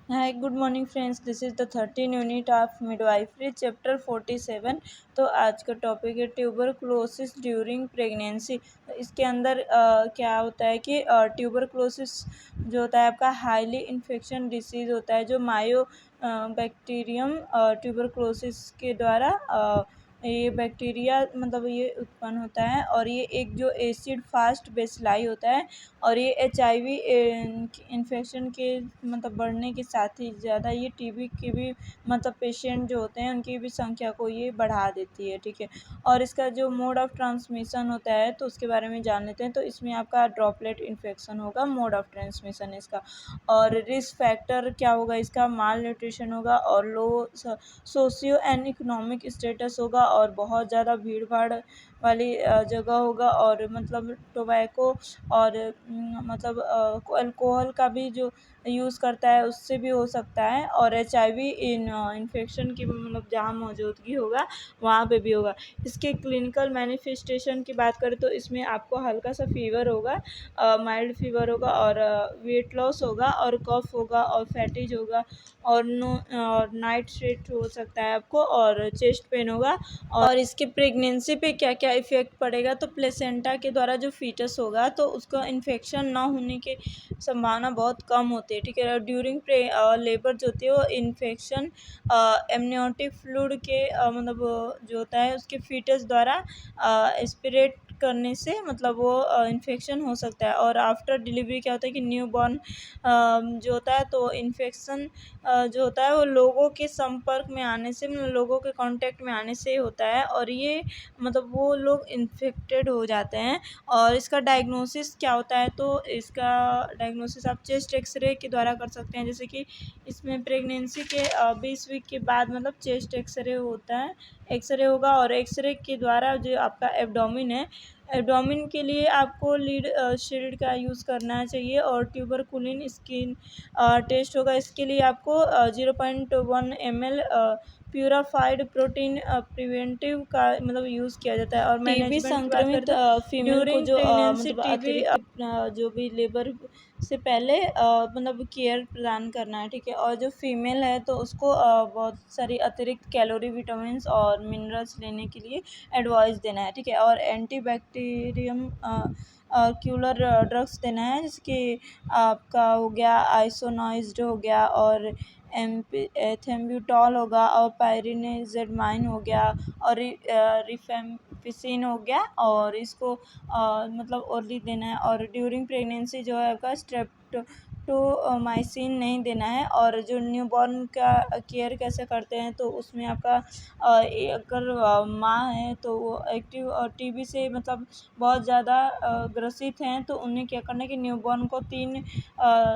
Hi good morning friends, this is the 13 unit of midwifery chapter 47। तो आज का topic है ट्यूबरक्लोसिस ड्यूरिंग प्रेगनेंसी। इसके अंदर क्या होता है कि ट्यूबरक्लोसिस जो होता है आपका हाईली इन्फेक्शन डिसीज़ होता है, जो मायो बैक्टीरियम ट्यूबरक्लोसिस के द्वारा ये बैक्टीरिया मतलब ये उत्पन्न होता है। और ये एक जो एसिड फास्ट बेसिलाई होता है, और ये HIV इन्फेक्शन के मतलब बढ़ने के साथ ही ज़्यादा ये TB के भी मतलब पेशेंट जो होते हैं उनकी भी संख्या को ये बढ़ा देती है, ठीक है। और इसका जो मोड ऑफ़ ट्रांसमिशन होता है तो उसके बारे में जान लेते हैं। तो इसमें आपका ड्रॉपलेट इन्फेक्शन होगा, मोड ऑफ़ ट्रांसमिशन इसका। और रिस्क फैक्टर क्या होगा इसका, माल न्यूट्रिशन होगा, और लो सोशियो एंड इकोनॉमिक स्टेटस होगा, और बहुत ज़्यादा भीड़ भाड़ वाली जगह होगा, और मतलब टोबैको और मतलब अल्कोहल का भी जो यूज़ करता है उससे भी हो सकता है। और HIV इन्फेक्शन की मतलब जहाँ मौजूदगी होगा वहाँ पे भी होगा। इसके क्लिनिकल मैनिफेस्टेशन की बात करें तो इसमें आपको हल्का सा फीवर होगा, माइल्ड फीवर होगा, और वेट लॉस होगा, और कफ होगा, और फैटिज होगा, और नाइट स्वेट हो सकता है आपको, और चेस्ट पेन होगा। और इसके प्रेगनेंसी पे क्या क्या इफ़ेक्ट पड़ेगा, तो प्लेसेंटा के द्वारा जो फीटस होगा तो उसका इन्फेक्शन ना होने की संभावना बहुत कम होती है, ठीक है। ड्यूरिंग लेबर जो होती है वो इन्फेक्शन एमनियोटिक फ्लूइड के मतलब जो होता है उसके फीटस द्वारा एस्पिरेट करने से मतलब वो इन्फेक्शन हो सकता है। और आफ्टर डिलीवरी क्या होता है कि न्यू बॉर्न जो होता है तो इन्फेक्शन जो होता है वो लोगों के संपर्क में आने से, मतलब लोगों के कांटेक्ट में आने से होता है, और ये मतलब वो लोग इन्फेक्टेड हो जाते हैं। और इसका डायग्नोसिस क्या होता है, तो इसका डायग्नोसिस आप चेस्ट एक्सरे के द्वारा कर सकते हैं। जैसे कि इसमें प्रेगनेंसी के 20 वीक के बाद मतलब चेस्ट एक्सरे होता है, एक्सरे होगा, और एक्सरे के द्वारा जो आपका एब्डोमेन है, एब्डोमेन के लिए आपको लीड शील्ड का यूज़ करना चाहिए। और ट्यूबरकुलिन स्किन टेस्ट होगा, इसके लिए आपको 0.1 ml प्यूराफाइड प्रोटीन प्रिवेंटिव का मतलब यूज़ किया जाता है। और टीबी मैनेजमेंट की बात करें संक्रमित तो फीमेल को ड्यूरिंग जो प्रेगनेंसी मतलब टीबी अतिरिक्त जो भी लेबर से पहले मतलब केयर प्रदान करना है, ठीक है। और जो फीमेल है तो उसको बहुत सारी अतिरिक्त कैलोरी, विटामिन्स और मिनरल्स लेने के लिए एडवाइस देना है, ठीक है। और एंटीबैक्टीरियम क्यूलर ड्रग्स देना है, जैसे कि आपका हो गया आइसोनाइज्ड हो गया, और एथेम्ब्यूटॉल होगा, और पायरिनेजेडमाइन हो गया, और रिफेम्पिसिन हो गया, और इसको मतलब ओरली देना है। और ड्यूरिंग प्रेगनेंसी जो है आपका स्ट्रेप्टोमाइसिन नहीं देना है। और जो न्यूबॉर्न का केयर कैसे करते हैं, तो उसमें आपका अगर माँ है तो वो एक्टिव TB से मतलब बहुत ज़्यादा ग्रसित हैं, तो उन्हें क्या करना है कि न्यूबॉर्न को 3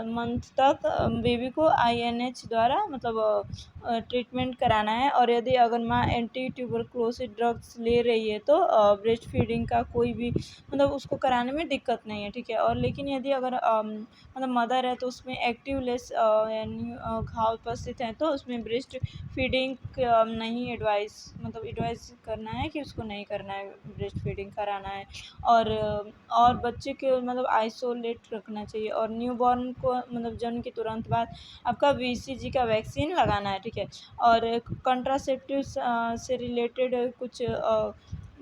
मंथ तक बेबी को INH द्वारा मतलब ट्रीटमेंट कराना है। और यदि अगर माँ एंटी ट्यूबरक्लोसिस ड्रग्स ले रही है तो ब्रेस्ट फीडिंग का कोई भी मतलब उसको कराने में दिक्कत नहीं है, ठीक है। और लेकिन यदि अगर मतलब मदर है तो उसमें एक्टिवलेस यानी घाव उपस्थित हैं, तो उसमें ब्रेस्ट फीडिंग नहीं एडवाइस करना है कि उसको नहीं करना है, ब्रेस्ट फीडिंग कराना है। और बच्चे के मतलब आइसोलेट रखना चाहिए। और न्यूबॉर्न को मतलब जन्म के तुरंत बाद आपका BCG का वैक्सीन लगाना है, ठीक है। और कंट्रासेप्टिव से रिलेटेड कुछ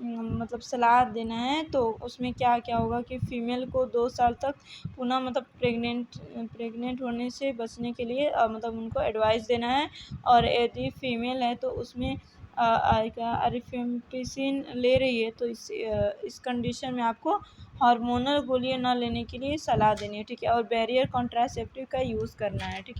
मतलब सलाह देना है, तो उसमें क्या क्या होगा कि फ़ीमेल को 2 साल तक पुनः मतलब प्रेग्नेंट होने से बचने के लिए मतलब उनको एडवाइस देना है। और यदि फीमेल है तो उसमें रिफेम्पिसिन ले रही है तो इस कंडीशन में आपको हार्मोनल गोलियां ना लेने के लिए सलाह देनी है, ठीक है। और बैरियर कॉन्ट्रासेप्टिव का यूज़ करना है, ठीक है।